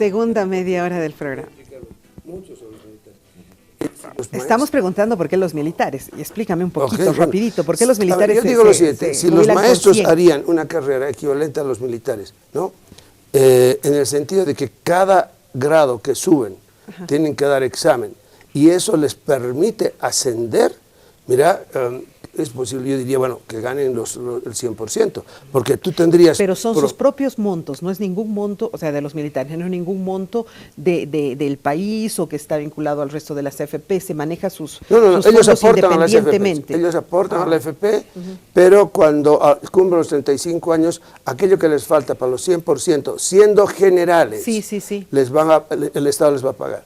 Segunda media hora del programa. Estamos preguntando por qué los militares, y explícame un poquito, rapidito, por qué los militares... Yo digo lo siguiente, si los maestros harían una carrera equivalente a los militares, ¿no? En el sentido de que cada grado que suben tienen que dar examen, y eso les permite ascender, mira, es posible, yo diría, bueno, que ganen el 100%, porque tú tendrías... Pero son sus propios montos, no es ningún monto, o sea, de los militares, no es ningún monto del país o que está vinculado al resto de las AFP, se maneja sus ellos aportan independientemente. Ellos aportan a la AFP, pero cuando cumplen los 35 años, aquello que les falta para los 100%, siendo generales, el Estado les va a pagar.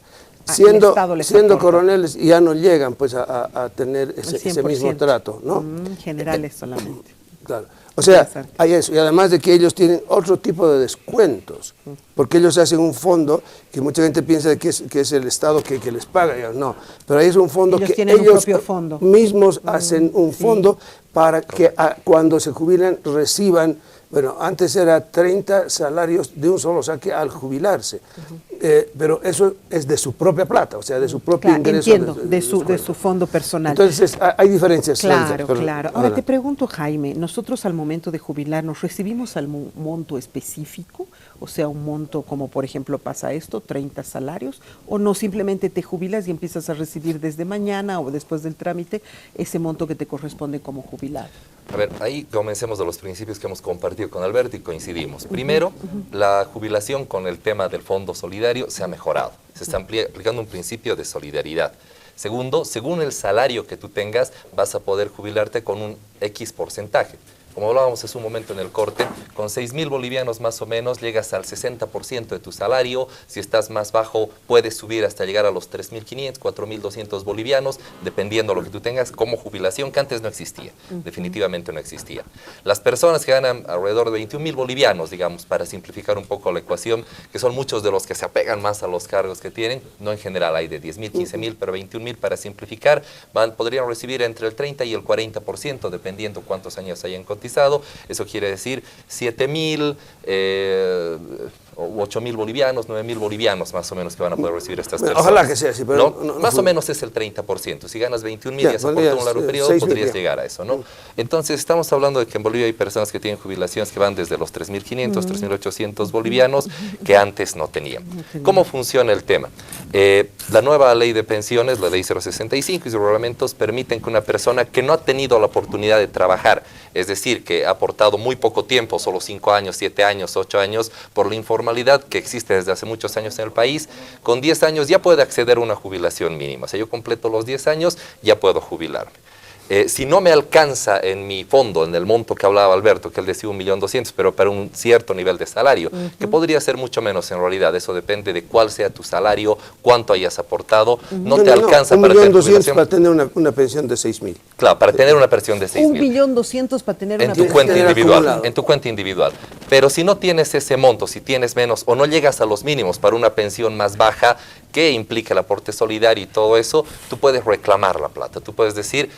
Siendo coroneles ya no llegan pues a tener ese mismo trato, ¿no? Generales solamente. Claro. O sea, hay eso. Y además de que ellos tienen otro tipo de descuentos, porque ellos hacen un fondo que mucha gente piensa que es el Estado que les paga. No, pero ahí es un fondo que ellos mismos hacen un fondo para que cuando se jubilan reciban, bueno, antes era 30 salarios de un solo saque al jubilarse. Pero eso es de su propia plata, o sea, de su propio ingreso. Entiendo, de su fondo personal. Entonces, hay diferencias. Claro. Ahora, te pregunto, Jaime, nosotros al momento de jubilarnos, ¿recibimos algún monto específico? O sea, un monto como, por ejemplo, pasa esto, 30 salarios, o no, simplemente te jubilas y empiezas a recibir desde mañana o después del trámite ese monto que te corresponde como jubilado. A ver, ahí comencemos de los principios que hemos compartido con Alberto y coincidimos. Primero, la jubilación con el tema del fondo solidario se ha mejorado. Se está aplicando un principio de solidaridad. Segundo, según el salario que tú tengas, vas a poder jubilarte con un X porcentaje. Como hablábamos hace un momento en el corte, con 6.000 bolivianos más o menos llegas al 60% de tu salario. Si estás más bajo, puedes subir hasta llegar a los 3.500, 4.200 bolivianos, dependiendo de lo que tú tengas como jubilación, que antes no existía, definitivamente no existía. Las personas que ganan alrededor de 21.000 bolivianos, digamos, para simplificar un poco la ecuación, que son muchos de los que se apegan más a los cargos que tienen, no en general hay de 10.000, 15.000, pero 21.000 para simplificar, podrían recibir entre el 30 y el 40%, dependiendo cuántos años hayan cotizado. Eso quiere decir 7.000, 8.000 bolivianos, 9.000 bolivianos más o menos que van a poder recibir estas personas. Ojalá que sea así, pero más o menos es el 30%. Si ganas 21.000 y has aportado un largo periodo, podrías llegar a eso, ¿no? Entonces, estamos hablando de que en Bolivia hay personas que tienen jubilaciones que van desde los 3.500, 3.800 bolivianos que antes no tenían. ¿Cómo funciona el tema? La nueva ley de pensiones, la ley 065 y sus reglamentos permiten que una persona que no ha tenido la oportunidad de trabajar, es decir, que ha aportado muy poco tiempo, solo 5 años, 7 años, 8 años, por la informalidad que existe desde hace muchos años en el país, con 10 años ya puede acceder a una jubilación mínima. O sea, yo completo los 10 años, ya puedo jubilarme. Si no me alcanza en mi fondo, en el monto que hablaba Alberto, que él decía 1.200.000, pero para un cierto nivel de salario, que podría ser mucho menos en realidad, eso depende de cuál sea tu salario, cuánto hayas aportado, no te alcanza para tener 1.200.000 para tener una pensión de 6.000. Claro, para tener una pensión de 6.000. 1.200.000 para tener una pensión cuenta individual, en tu cuenta individual. Pero si no tienes ese monto, si tienes menos o no llegas a los mínimos para una pensión más baja, que implica el aporte solidario y todo eso, tú puedes reclamar la plata. Tú puedes decir,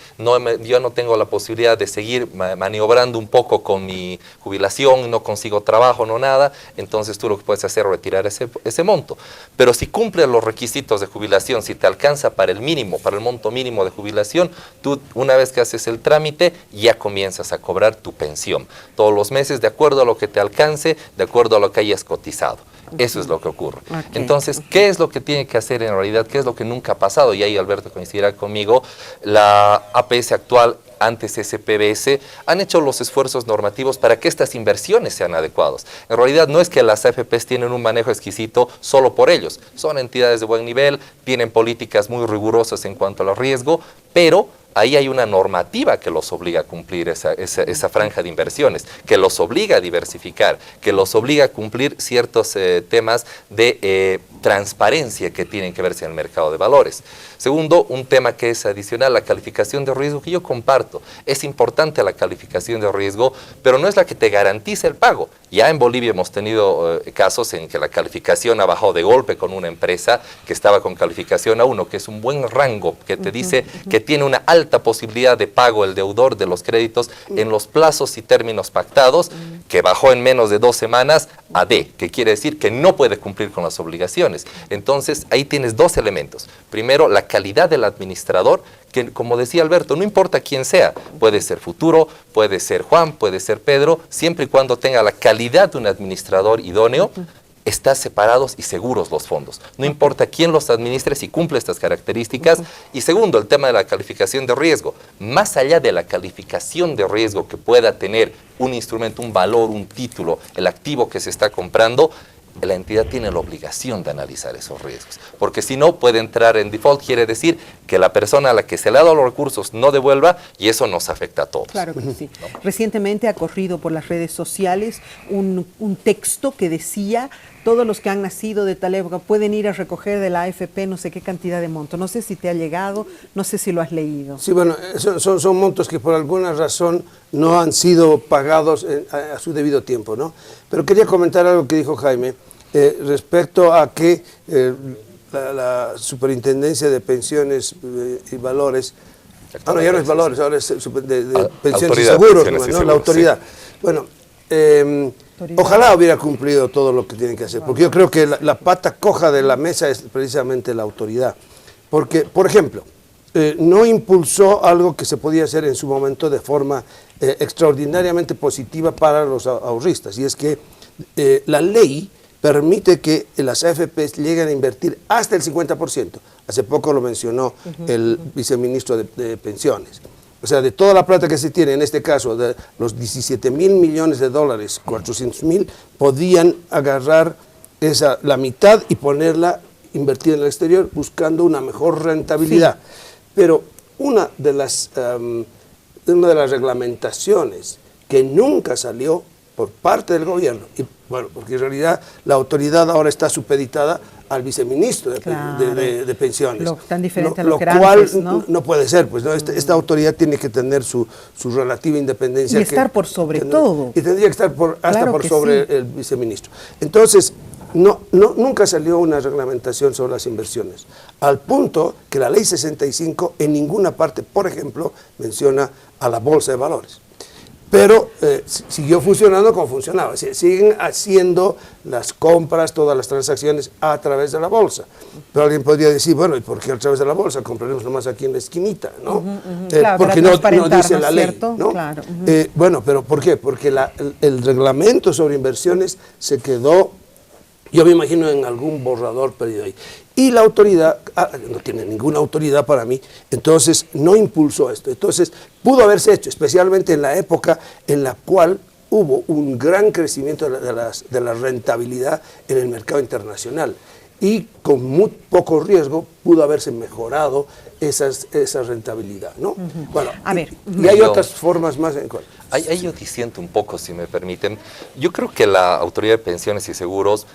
yo no tengo la posibilidad de seguir maniobrando un poco con mi jubilación, no consigo trabajo, no nada, entonces tú lo que puedes hacer es retirar ese monto. Pero si cumples los requisitos de jubilación, si te alcanza para el mínimo, para el monto mínimo de jubilación, tú una vez que haces el trámite ya comienzas a cobrar tu pensión. Todos los meses de acuerdo a lo que te alcance, de acuerdo a lo que hayas cotizado. Eso es lo que ocurre. Entonces, ¿qué es lo que tiene que hacer en realidad? ¿Qué es lo que nunca ha pasado? Y ahí Alberto coincidirá conmigo, la APS actual, antes SPBS, han hecho los esfuerzos normativos para que estas inversiones sean adecuadas. En realidad no es que las AFPs tienen un manejo exquisito solo por ellos. Son entidades de buen nivel, tienen políticas muy rigurosas en cuanto al riesgo, pero ahí hay una normativa que los obliga a cumplir esa franja de inversiones, que los obliga a diversificar, que los obliga a cumplir ciertos temas de transparencia que tienen que verse en el mercado de valores. Segundo, un tema que es adicional, la calificación de riesgo, que yo comparto. Es importante la calificación de riesgo, pero no es la que te garantiza el pago. Ya en Bolivia hemos tenido casos en que la calificación ha bajado de golpe con una empresa que estaba con calificación A1, que es un buen rango, que te dice que tiene una alta posibilidad de pago el deudor de los créditos en los plazos y términos pactados, que bajó en menos de 2 semanas a D, que quiere decir que no puede cumplir con las obligaciones. Entonces, ahí tienes 2 elementos. Primero, la calidad del administrador, que como decía Alberto, no importa quién sea, puede ser Futuro, puede ser Juan, puede ser Pedro, siempre y cuando tenga la calidad de un administrador idóneo, están separados y seguros los fondos. No importa quién los administre, si cumple estas características. Y segundo, el tema de la calificación de riesgo. Más allá de la calificación de riesgo que pueda tener un instrumento, un valor, un título, el activo que se está comprando, la entidad tiene la obligación de analizar esos riesgos, porque si no puede entrar en default, quiere decir que la persona a la que se le ha dado los recursos no devuelva y eso nos afecta a todos. Claro que sí. ¿No? Recientemente ha corrido por las redes sociales un texto que decía: todos los que han nacido de tal época pueden ir a recoger de la AFP no sé qué cantidad de monto. No sé si te ha llegado, no sé si lo has leído. Sí, bueno, son montos que por alguna razón no han sido pagados a su debido tiempo, ¿no? Pero quería comentar algo que dijo Jaime respecto a que la Superintendencia de Pensiones y Valores, ahora ya no es Valores, ahora es de Pensiones y Seguros, ¿no? La autoridad. Sí. Bueno, ojalá hubiera cumplido todo lo que tiene que hacer, porque yo creo que la pata coja de la mesa es precisamente la autoridad. Porque, por ejemplo, no impulsó algo que se podía hacer en su momento de forma extraordinariamente positiva para los ahorristas, y es que la ley permite que las AFPs lleguen a invertir hasta el 50%. Hace poco lo mencionó el viceministro de Pensiones. O sea, de toda la plata que se tiene, en este caso, de los 17.000 millones de dólares, 400.000, podían agarrar la mitad y ponerla, invertir en el exterior, buscando una mejor rentabilidad. Sí. Pero una de las reglamentaciones que nunca salió por parte del gobierno, y bueno, porque en realidad la autoridad ahora está supeditada al viceministro de Pensiones. Tan diferente a lo que era antes, ¿no? No puede ser, pues, ¿no? Esta autoridad tiene que tener su relativa independencia. Y estar por sobre todo. Y tendría que estar hasta por sobre el viceministro. Entonces, nunca salió una reglamentación sobre las inversiones, al punto que la ley 65 en ninguna parte, por ejemplo, menciona a la bolsa de valores. Pero siguió funcionando como funcionaba. Siguen haciendo las compras, todas las transacciones a través de la bolsa. Pero alguien podría decir, bueno, ¿y por qué a través de la bolsa? Compraremos nomás aquí en la esquinita, ¿no? Claro, porque no dice la ley, ¿no? Claro. Bueno, pero ¿por qué? Porque el reglamento sobre inversiones se quedó, yo me imagino, en algún borrador perdido ahí. Y la autoridad, no tiene ninguna autoridad para mí, entonces no impulsó esto. Entonces pudo haberse hecho, especialmente en la época en la cual hubo un gran crecimiento de la rentabilidad en el mercado internacional. Y con muy poco riesgo pudo haberse mejorado esa rentabilidad, ¿no? Bueno, a ver, y hay otras formas más. Ahí yo disiento un poco, si me permiten. Yo creo que la Autoridad de Pensiones y Seguros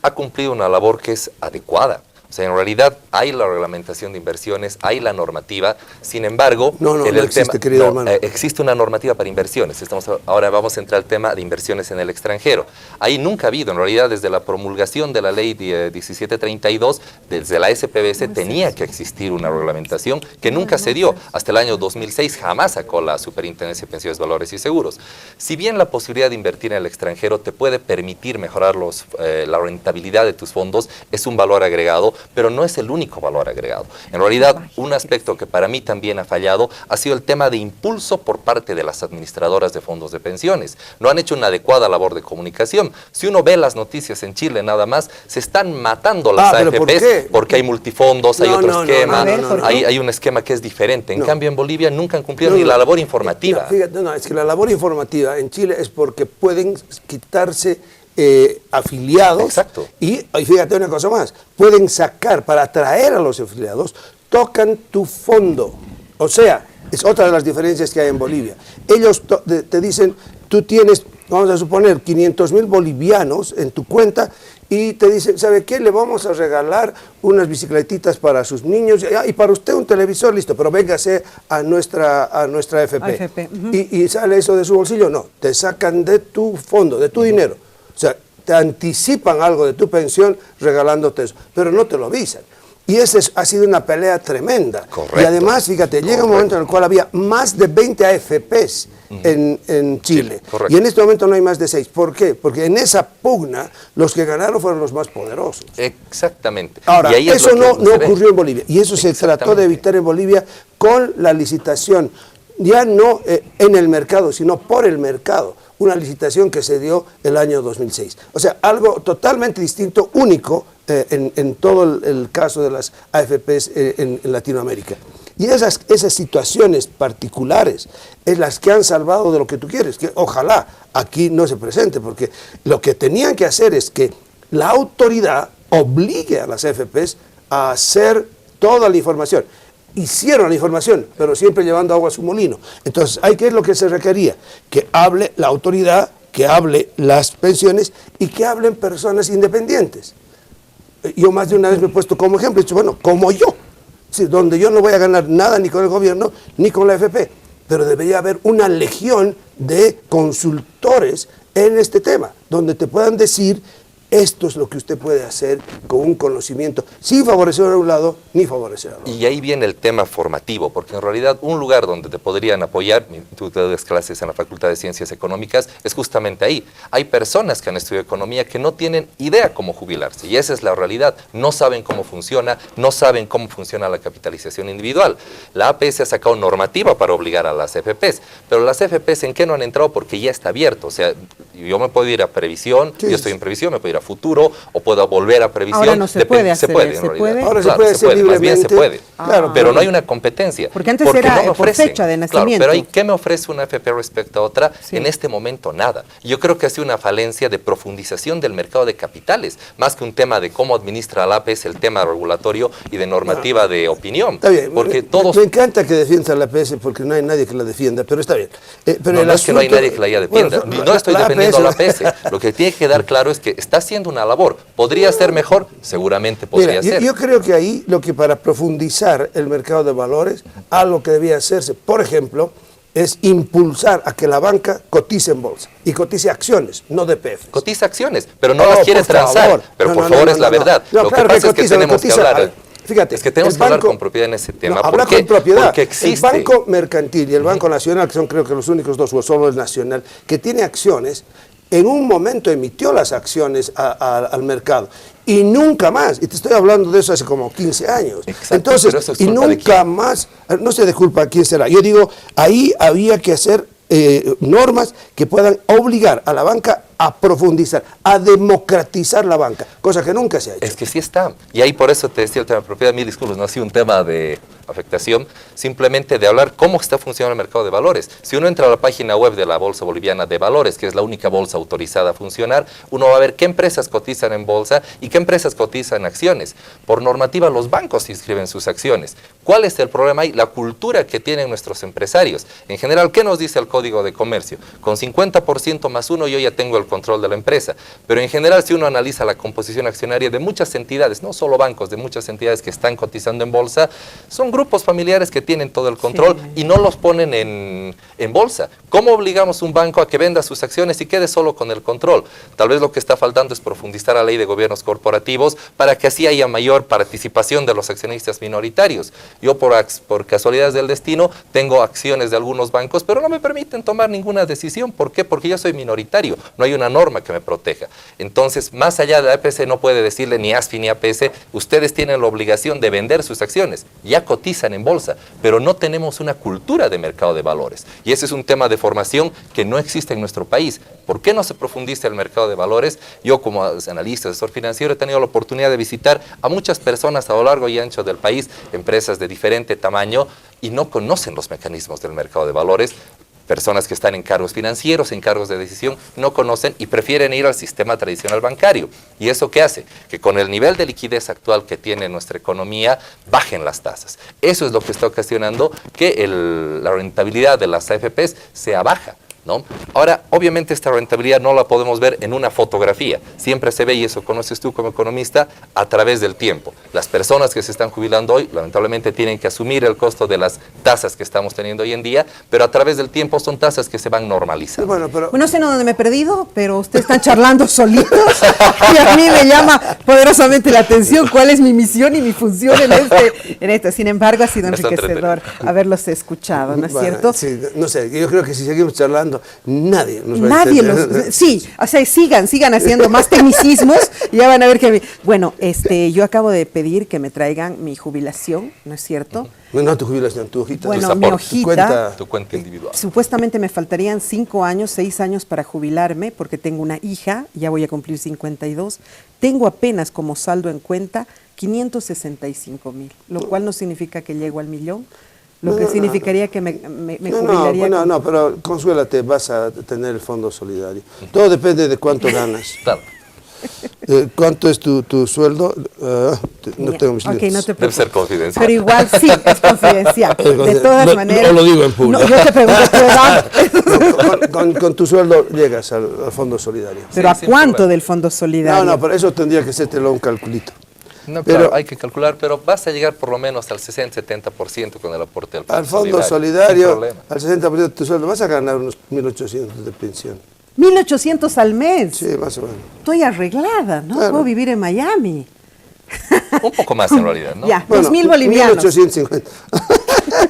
ha cumplido una labor que es adecuada. O sea, en realidad hay la reglamentación de inversiones, hay la normativa, sin embargo... No existe, querido hermano. Existe una normativa para inversiones. Ahora vamos a entrar al tema de inversiones en el extranjero. Ahí nunca ha habido, en realidad, desde la promulgación de la ley 1732, desde la SPBS tenía que existir una reglamentación que nunca se dio. Hasta el año 2006 jamás sacó la Superintendencia de Pensiones, Valores y Seguros. Si bien la posibilidad de invertir en el extranjero te puede permitir mejorar la rentabilidad de tus fondos, es un valor agregado, pero no es el único valor agregado. En realidad, un aspecto que para mí también ha fallado ha sido el tema de impulso por parte de las administradoras de fondos de pensiones. No han hecho una adecuada labor de comunicación. Si uno ve las noticias en Chile nada más, se están matando las AFPs porque hay multifondos, hay otro esquema, hay un esquema que es diferente. En cambio, en Bolivia nunca han cumplido ni la labor informativa. Fíjate, es que la labor informativa en Chile es porque pueden quitarse afiliados. Exacto. Y fíjate una cosa más, pueden sacar para atraer a los afiliados, tocan tu fondo. O sea, es otra de las diferencias que hay en Bolivia. Ellos te dicen, tú tienes, vamos a suponer, 500.000 bolivianos en tu cuenta y te dicen, ¿sabe qué? Le vamos a regalar unas bicicletitas para sus niños y para usted un televisor, listo, pero véngase a nuestra AFP. Y sale eso de su bolsillo. No, te sacan de tu fondo, de tu dinero. O sea, te anticipan algo de tu pensión regalándote eso, pero no te lo avisan. Y esa ha sido una pelea tremenda. Correcto. Y además, fíjate, llega un momento en el cual había más de 20 AFPs en Chile. Y en este momento no hay más de 6. ¿Por qué? Porque en esa pugna los que ganaron fueron los más poderosos. Exactamente. Ahora, y ahí eso no ocurrió en Bolivia. Y eso se trató de evitar en Bolivia con la licitación, ya no en el mercado, sino por el mercado. Una licitación que se dio el año 2006. O sea, algo totalmente distinto, único, en todo el caso de las AFPs en Latinoamérica. Y esas situaciones particulares es las que han salvado de lo que tú quieres, que ojalá aquí no se presente, porque lo que tenían que hacer es que la autoridad obligue a las AFPs a hacer toda la información. Hicieron la información, pero siempre llevando agua a su molino. Entonces, ¿qué es lo que se requería? Que hable la autoridad, que hable las pensiones y que hablen personas independientes. Yo más de una vez me he puesto como ejemplo, he dicho, bueno, como yo, sí, donde yo no voy a ganar nada ni con el gobierno ni con la AFP, pero debería haber una legión de consultores en este tema, donde te puedan decir, esto es lo que usted puede hacer con un conocimiento, sin favorecer a un lado ni favorecer a otro. Y ahí viene el tema formativo, porque en realidad un lugar donde te podrían apoyar, tú te das clases en la Facultad de Ciencias Económicas, es justamente ahí. Hay personas que han estudiado economía que no tienen idea cómo jubilarse, y esa es la realidad. No saben cómo funciona, no saben cómo funciona la capitalización individual. La APS ha sacado normativa para obligar a las FPs, pero las FPs ¿en qué no han entrado? Porque ya está abierto. O sea, yo me puedo ir a previsión, sí, yo estoy en previsión, me puedo ir a futuro o puedo volver a previsión. Ahora no se puede hacer, se puede, en realidad. Ahora claro, se puede hacer libremente. Más bien se puede, claro, pero no hay una competencia. Porque antes era no por fecha de nacimiento. Claro, pero ¿qué me ofrece una FP respecto a otra? Sí. En este momento nada. Yo creo que ha sido una falencia de profundización del mercado de capitales, más que un tema de cómo administra la APS, el tema regulatorio y de normativa de opinión. Está bien, porque todos... me encanta que defienda la APS porque no hay nadie que la defienda, pero está bien. Pero no es que no hay nadie que la defienda, bueno, no estoy defendiendo a la APS. Lo que tiene que quedar claro es que está haciendo una labor. ¿Podría ser mejor? Seguramente podría ser. Yo creo que ahí lo que para profundizar el mercado de valores, algo que debía hacerse, por ejemplo, es impulsar a que la banca cotice en bolsa y cotice acciones, no DPF. Cotiza acciones, pero no las quiere transar. Pero por favor, es la verdad. Lo que pasa es que tenemos que hablar. Fíjate, es que tenemos que hablar con propiedad en ese tema. Hablar con propiedad. Porque existe. El Banco Mercantil y el Banco Nacional, que son creo que los únicos dos, o solo el Nacional, que tiene acciones, en un momento emitió las acciones al mercado y nunca más, y te estoy hablando de eso hace como 15 años. Exacto, entonces, y nunca más, no sé de culpa a quién será, yo digo, ahí había que hacer normas que puedan obligar a la banca a profundizar, a democratizar la banca, cosa que nunca se ha hecho. Es que sí está, y ahí por eso te decía el tema de propiedad, mil disculpas, no ha sido un tema de afectación, simplemente de hablar cómo está funcionando el mercado de valores. Si uno entra a la página web de la Bolsa Boliviana de Valores, que es la única bolsa autorizada a funcionar, uno va a ver qué empresas cotizan en bolsa y qué empresas cotizan acciones. Por normativa, los bancos inscriben sus acciones. ¿Cuál es el problema ahí? La cultura que tienen nuestros empresarios. En general, ¿qué nos dice el Código de Comercio? Con 50% más uno yo ya tengo el control de la empresa. Pero en general, si uno analiza la composición accionaria de muchas entidades, no solo bancos, de muchas entidades que están cotizando en bolsa, son grupos familiares que tienen todo el control y no los ponen en bolsa. ¿Cómo obligamos a un banco a que venda sus acciones y quede solo con el control? Tal vez lo que está faltando es profundizar la ley de gobiernos corporativos para que así haya mayor participación de los accionistas minoritarios. Yo por casualidades del destino tengo acciones de algunos bancos, pero no me permiten tomar ninguna decisión. ¿Por qué? Porque yo soy minoritario, no hay una norma que me proteja. Entonces, más allá de la APS no puede decirle ni ASFI ni APS, ustedes tienen la obligación de vender sus acciones, ya cotizan en bolsa, pero no tenemos una cultura de mercado de valores. Y ese es un tema de formación que no existe en nuestro país. ¿Por qué no se profundiza el mercado de valores? Yo como analista, asesor financiero, he tenido la oportunidad de visitar a muchas personas a lo largo y ancho del país, empresas de diferente tamaño, y no conocen los mecanismos del mercado de valores. Personas que están en cargos financieros, en cargos de decisión, no conocen y prefieren ir al sistema tradicional bancario. ¿Y eso qué hace? Que con el nivel de liquidez actual que tiene nuestra economía, bajen las tasas. Eso es lo que está ocasionando que la rentabilidad de las AFPs sea baja. ¿no? Ahora, obviamente esta rentabilidad no la podemos ver en una fotografía. Siempre se ve, y eso conoces tú como economista, a través del tiempo. Las personas que se están jubilando hoy, lamentablemente, tienen que asumir el costo de las tasas que estamos teniendo hoy en día, pero a través del tiempo son tasas que se van normalizando. Bueno, no sé dónde me he perdido, pero ustedes están charlando solitos y a mí me llama poderosamente la atención cuál es mi misión y mi función en este. Sin embargo, ha sido enriquecedor haberlos escuchado, ¿no es cierto? Sí, no sé, yo creo que si seguimos charlando, nadie nos va a entender. Sí, o sea, sigan haciendo más tecnicismos y ya van a ver que... Bueno, yo acabo de pedir que me traigan mi jubilación, ¿no es cierto? No, tu jubilación, tu hojita. Bueno, mi hojita. Tu cuenta individual. Supuestamente me faltarían 5 años, 6 años para jubilarme, porque tengo una hija, ya voy a cumplir 52. Tengo apenas como saldo en cuenta 565,000, lo cual no significa que llego al millón. Lo que significaría que me jubilaría. No, pero consuélate, vas a tener el fondo solidario. Todo depende de cuánto ganas. Claro. ¿Cuánto es tu sueldo? No tengo mis okay, no te Debe ser confidencial. Pero igual sí, es confidencial. De todas maneras. No lo digo en público. No, yo te pregunto tu edad. Con tu sueldo llegas al fondo solidario. ¿Pero a cuánto del fondo solidario? No, pero eso tendría que hacértelo un calculito. No, claro, hay que calcular, pero vas a llegar por lo menos al 60-70% con el aporte del fondo solidario. Al fondo solidario, al 60% de tu sueldo, vas a ganar unos 1.800 de pensión. 1.800 al mes. Sí, más o menos. Estoy arreglada, ¿no? Claro. Puedo vivir en Miami. Un poco más en realidad, ¿no? Ya, 2.000 bolivianos. 1.850.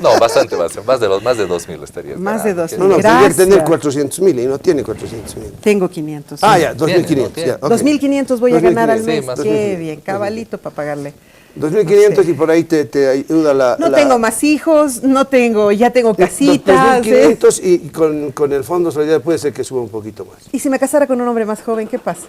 No, bastante más de 2.000 estarías. Más de 2.000. No, tendría que tener 400.000 y no tiene 400.000. Tengo 500. Ah, ya, 2.500. Ya, okay. 2.500 voy a ganar al mes. Sí, Qué bien, cabalito para pagarle. 2.500 y por ahí te ayuda la... No tengo más hijos, ya tengo casitas. 2.500 y con el fondo solidario puede ser que suba un poquito más. ¿Y si me casara con un hombre más joven, qué pasa?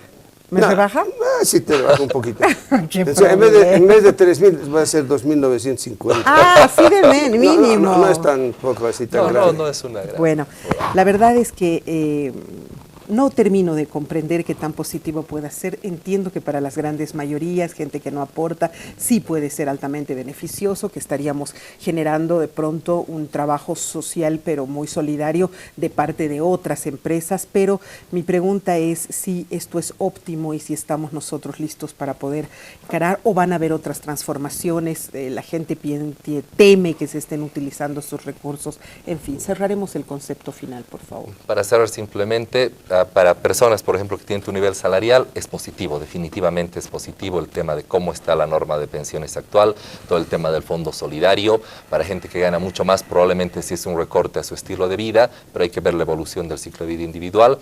¿Me rebaja? Sí, te rebaja un poquito. O sea, en vez de 3.000 va a ser 2.950. Ah, así de mínimo. No es tan poco así, tan grande. No es una gran... Bueno, la verdad es que... no termino de comprender qué tan positivo pueda ser. Entiendo que para las grandes mayorías, gente que no aporta, sí puede ser altamente beneficioso, que estaríamos generando de pronto un trabajo social, pero muy solidario de parte de otras empresas. Pero mi pregunta es si esto es óptimo y si estamos nosotros listos para poder encarar, o van a haber otras transformaciones. La gente teme que se estén utilizando estos recursos. En fin, cerraremos el concepto final, por favor. Para cerrar simplemente... Para personas, por ejemplo, que tienen tu nivel salarial, es positivo, definitivamente es positivo el tema de cómo está la norma de pensiones actual, todo el tema del fondo solidario. Para gente que gana mucho más, probablemente sí es un recorte a su estilo de vida, pero hay que ver la evolución del ciclo de vida individual.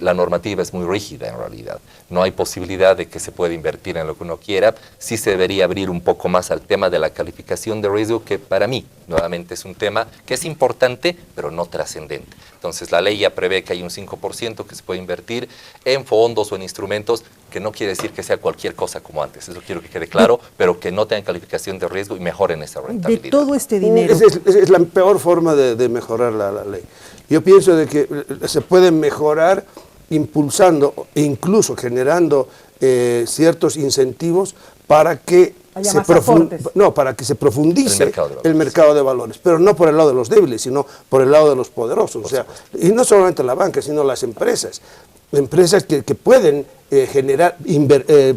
La normativa es muy rígida en realidad. No hay posibilidad de que se pueda invertir en lo que uno quiera. Sí se debería abrir un poco más al tema de la calificación de riesgo, que para mí, nuevamente, es un tema que es importante, pero no trascendente. Entonces, la ley ya prevé que hay un 5% que se puede invertir en fondos o en instrumentos, que no quiere decir que sea cualquier cosa como antes. Eso quiero que quede claro, pero que no tengan calificación de riesgo y mejoren esa rentabilidad. De todo este dinero. Es la peor forma de mejorar la ley. Yo pienso de que se puede mejorar impulsando e incluso generando ciertos incentivos para que para que se profundice el mercado de valores, pero no por el lado de los débiles, sino por el lado de los poderosos. O sea, y no solamente la banca, sino las empresas que pueden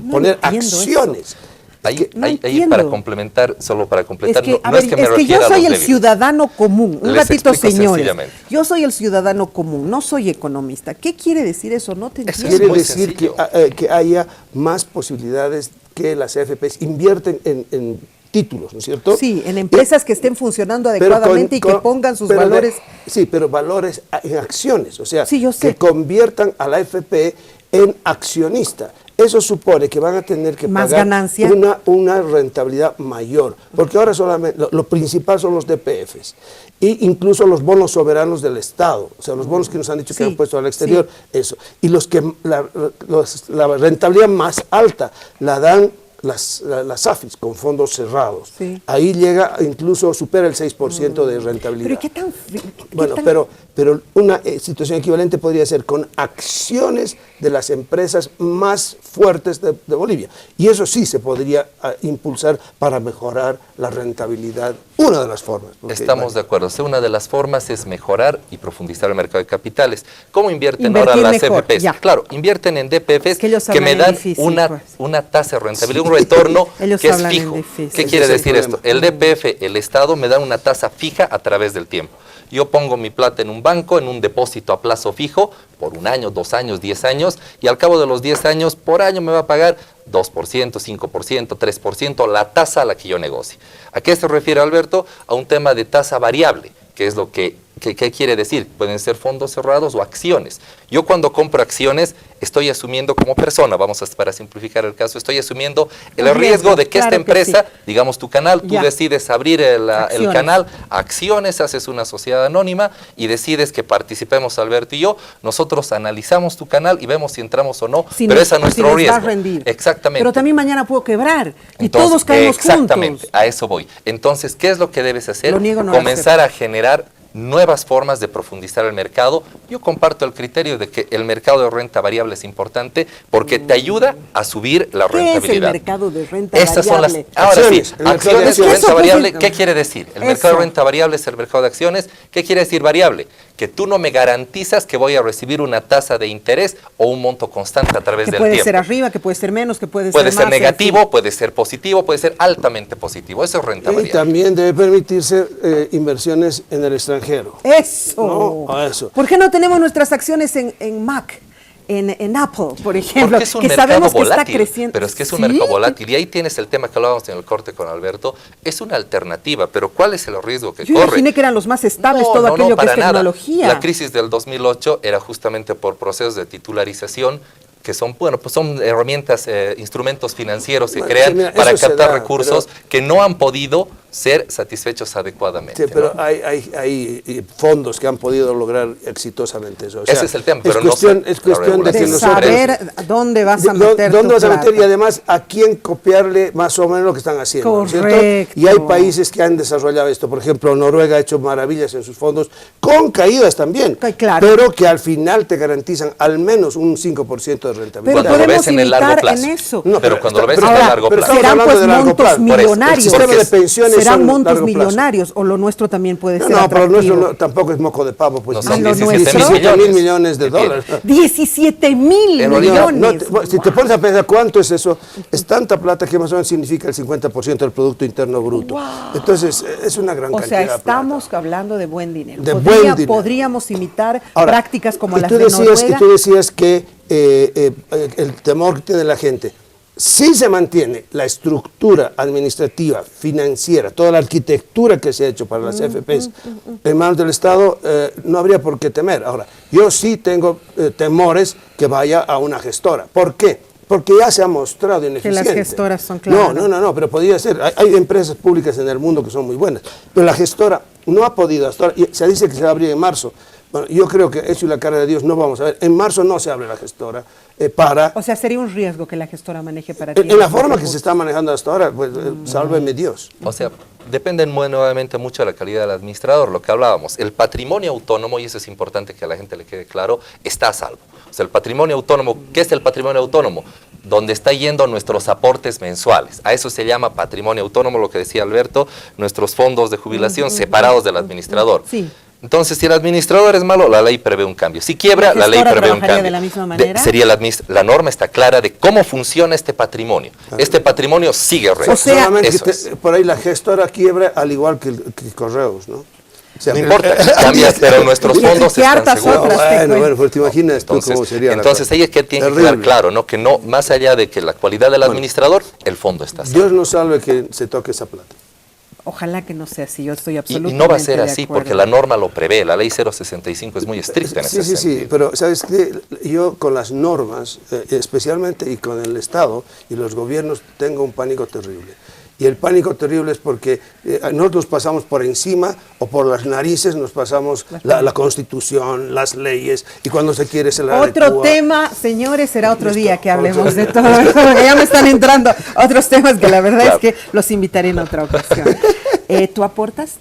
poner acciones. Ahí para complementar, solo para completar, es que yo soy el ciudadano común. Un ratito, señores. Yo soy el ciudadano común, no soy economista. ¿Qué quiere decir eso? No te entiendo. Quiere decir que haya más posibilidades que las AFPs invierten en títulos, ¿no es cierto? Sí, en empresas que estén funcionando adecuadamente y que pongan sus valores. Sí, pero valores en acciones, o sea, sí, que conviertan a la AFP en accionista. Eso supone que van a tener que pagar una rentabilidad mayor, porque ahora solamente lo principal son los DPFs e incluso los bonos soberanos del Estado, o sea, los bonos que nos han dicho que han puesto al exterior, eso. Y la rentabilidad más alta la dan las AFIS con fondos cerrados. Sí. Ahí llega, incluso supera el 6% de rentabilidad. Pero Bueno, pero una situación equivalente podría ser con acciones de las empresas más fuertes de Bolivia. Y eso sí se podría impulsar para mejorar la rentabilidad. Una de las formas. Estamos de acuerdo. Una de las formas es mejorar y profundizar el mercado de capitales. ¿Cómo invierten ahora las CFPs? Claro, invierten en DPFs que me dan una tasa de rentabilidad, un retorno que es fijo. ¿Qué quiere decir esto? El DPF, el Estado, me da una tasa fija a través del tiempo. Yo pongo mi plata en un banco, en un depósito a plazo fijo, por 1 año, 2 años, 10 años, y al cabo de los 10 años, por año me va a pagar 2%, 5%, 3%, la tasa a la que yo negocie. ¿A qué se refiere, Alberto? A un tema de tasa variable, que es lo ¿qué quiere decir? Pueden ser fondos cerrados o acciones. Yo cuando compro acciones estoy asumiendo como persona, para simplificar el caso, estoy asumiendo el riesgo de que esta empresa, digamos tu canal, tú decides abrir el canal, acciones, haces una sociedad anónima y decides que participemos Alberto y yo, nosotros analizamos tu canal y vemos si entramos o no, pero es a nuestro riesgo. Exactamente. Pero también mañana puedo quebrar y todos caemos juntos. Exactamente, a eso voy. Entonces, ¿qué es lo que debes hacer? Comenzar a generar nuevas formas de profundizar el mercado. Yo comparto el criterio de que el mercado de renta variable es importante porque te ayuda a subir la rentabilidad. ¿Qué es el mercado de renta variable? Son las, ahora sí, acciones de renta variable, ¿qué quiere decir? El mercado de renta variable es el mercado de acciones. ¿Qué quiere decir variable? Que tú no me garantizas que voy a recibir una tasa de interés o un monto constante a través del tiempo. Puede ser arriba, que puede ser menos, que puede ser más. Puede ser negativo, puede ser positivo, puede ser altamente positivo. Eso es renta variable. Y también debe permitirse inversiones en el extranjero. Eso. No, eso. ¿Por qué no tenemos nuestras acciones en Mac? En Apple, por ejemplo, es un que mercado sabemos volátil, que está creciendo. pero es que es un mercado volátil y ahí tienes el tema que hablábamos en el corte con Alberto, es una alternativa, pero ¿cuál es el riesgo que corre? Yo imaginé que eran los más estables, todo aquello que es tecnología. La crisis del 2008 era justamente por procesos de titularización que son, bueno, pues son herramientas, instrumentos financieros que crean para captar recursos que no han podido ser satisfechos adecuadamente. Sí, pero hay fondos que han podido lograr exitosamente eso. O sea, ese es el tema, pero es cuestión de que saber dónde vas a meter dónde vas a meter y además a quién copiarle más o menos lo que están haciendo. Correcto. Y hay países que han desarrollado esto. Por ejemplo, Noruega ha hecho maravillas en sus fondos, con caídas también, claro, pero que al final te garantizan al menos un 5% de rentabilidad. Pero cuando lo ves en el largo plazo. Pero cuando lo ves en el largo plazo. Serán pues montos millonarios. El sistema de pensiones serán montos millonarios, o lo nuestro también puede ser pero lo nuestro tampoco es moco de pavo, pues. No, son 17.000 millones de dólares. 17.000 millones. Si te pones a pensar cuánto es eso, es tanta plata que más o menos significa el 50% del Producto Interno Bruto. Wow. Entonces, es una gran cantidad. O sea, estamos hablando de buen dinero. Podríamos imitar prácticas como las de Noruega. Y tú decías que el temor que tiene la gente, si se mantiene la estructura administrativa, financiera, toda la arquitectura que se ha hecho para las FPs en manos del Estado, no habría por qué temer. Ahora, yo sí tengo temores que vaya a una gestora. ¿Por qué? Porque ya se ha mostrado ineficiente. Que las gestoras son claras. No, pero podría ser. Hay empresas públicas en el mundo que son muy buenas, pero la gestora no ha podido hasta ahora, y se dice que se va a abrir en marzo. Bueno, yo creo que eso y la cara de Dios no vamos a ver. En marzo no se abre la gestora para... O sea, sería un riesgo que la gestora maneje para... En la forma que se está manejando hasta ahora, pues sálveme Dios. O sea, depende nuevamente mucho de la calidad del administrador, lo que hablábamos. El patrimonio autónomo, y eso es importante que a la gente le quede claro, está a salvo. O sea, el patrimonio autónomo, ¿qué es el patrimonio autónomo? Donde está yendo nuestros aportes mensuales. A eso se llama patrimonio autónomo, lo que decía Alberto, nuestros fondos de jubilación separados del administrador. Sí. Entonces, si el administrador es malo, la ley prevé un cambio. Si quiebra, la ley prevé un cambio. ¿De la misma manera? La norma está clara de cómo funciona este patrimonio. Este patrimonio sigue recto. O sea, por ahí la gestora quiebra al igual que Correos, ¿no? O sea, no importa, cambias, pero nuestros fondos están seguros. Bueno, pues te imaginas tú cómo sería. Entonces, ahí es que tiene que quedar claro, ¿no? Que no, más allá de que la cualidad del administrador, el fondo está salvo. Dios nos salve que se toque esa plata. Ojalá que no sea así, yo estoy absolutamente y no va a ser así porque la norma lo prevé, la ley 065 es muy estricta en ese sentido. Sí, pero ¿sabes qué? Yo con las normas, especialmente y con el Estado y los gobiernos, tengo un pánico terrible. Y el pánico terrible es porque nosotros pasamos por encima o por las narices, nos pasamos la Constitución, las leyes, y cuando se quiere se la Otro tema, señores, será otro día que hablemos de todo eso, porque ya me están entrando otros temas que la verdad es que los invitaré en otra ocasión. ¿Tú aportas?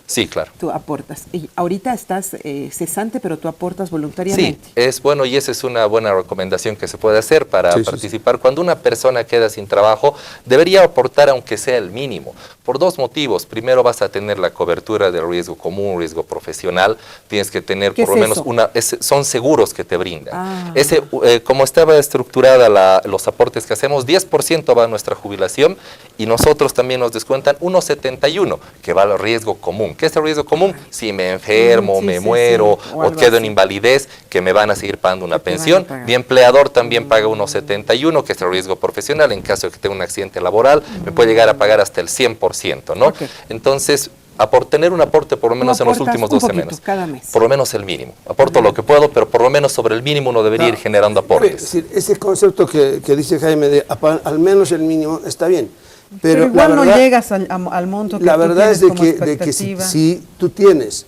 Sí, claro. Tú aportas. Y ahorita estás cesante, pero tú aportas voluntariamente. Sí, es bueno y esa es una buena recomendación que se puede hacer para participar. Cuando una persona queda sin trabajo, debería aportar aunque sea el mínimo, por dos motivos. Primero, vas a tener la cobertura del riesgo común, riesgo profesional. Tienes que tener por lo menos son seguros que te brindan. Como estaba estructurada los aportes que hacemos, 10% va a nuestra jubilación y nosotros también nos descuentan 1,71 que va al riesgo común. ¿Qué es el riesgo común? Si me enfermo, me muero o quedo en invalidez, que me van a seguir pagando una pensión. Mi empleador también paga 1,71, que es el riesgo profesional. En caso de que tenga un accidente laboral, me puede llegar a pagar hasta el 100%, ¿no? Entonces, por tener un aporte por lo menos en los últimos 12 meses. Cada mes. Por lo menos el mínimo. Aporto lo que puedo, pero por lo menos sobre el mínimo uno debería ir generando aportes. Es decir, ese concepto que dice Jaime de al menos el mínimo está bien. Pero igual la verdad, no llegas al monto que la verdad es de que si tú tienes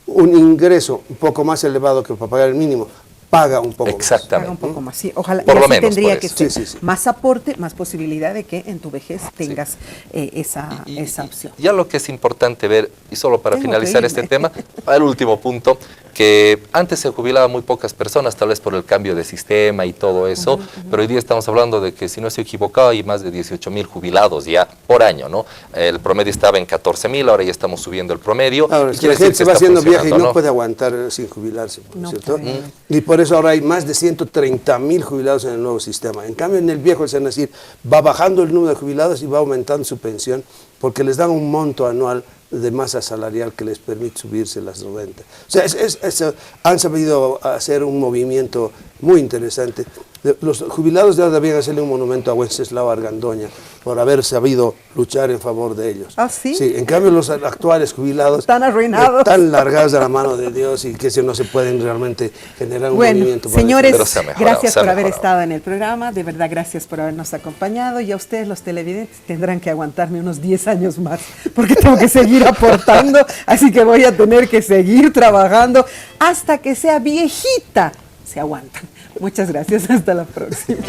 un ingreso un poco más elevado que para pagar el mínimo, paga un poco más. Paga un poco más, sí. Ojalá, por lo menos, tendría que ser más aporte, más posibilidad de que en tu vejez tengas esa opción. Ya lo que es importante ver, y solo para finalizar este tema, el último punto, que antes se jubilaban muy pocas personas, tal vez por el cambio de sistema y todo eso, pero hoy día estamos hablando de que, si no estoy equivocado, hay más de 18,000 jubilados ya por año, ¿no? El promedio estaba en 14,000, ahora ya estamos subiendo el promedio. Ahora, la gente se va haciendo vieja y no puede aguantar sin jubilarse, ¿cierto? Y por eso ahora hay más de 130,000 jubilados en el nuevo sistema. En cambio, en el viejo, es decir, va bajando el número de jubilados y va aumentando su pensión, porque les dan un monto anual de masa salarial que les permite subirse las 90. O sea, han sabido hacer un movimiento muy interesante. Los jubilados de ahora debían hacerle un monumento a Wenceslao Argandoña por haber sabido luchar en favor de ellos. ¿Ah, sí? Sí, en cambio los actuales jubilados están arruinados, están largados de la mano de Dios y que no se pueden realmente generar un movimiento. Señores, gracias por haber estado en el programa, de verdad gracias por habernos acompañado, y a ustedes los televidentes tendrán que aguantarme unos 10 años más, porque tengo que seguir aportando, así que voy a tener que seguir trabajando hasta que sea viejita. Se aguantan. Muchas gracias, hasta la próxima.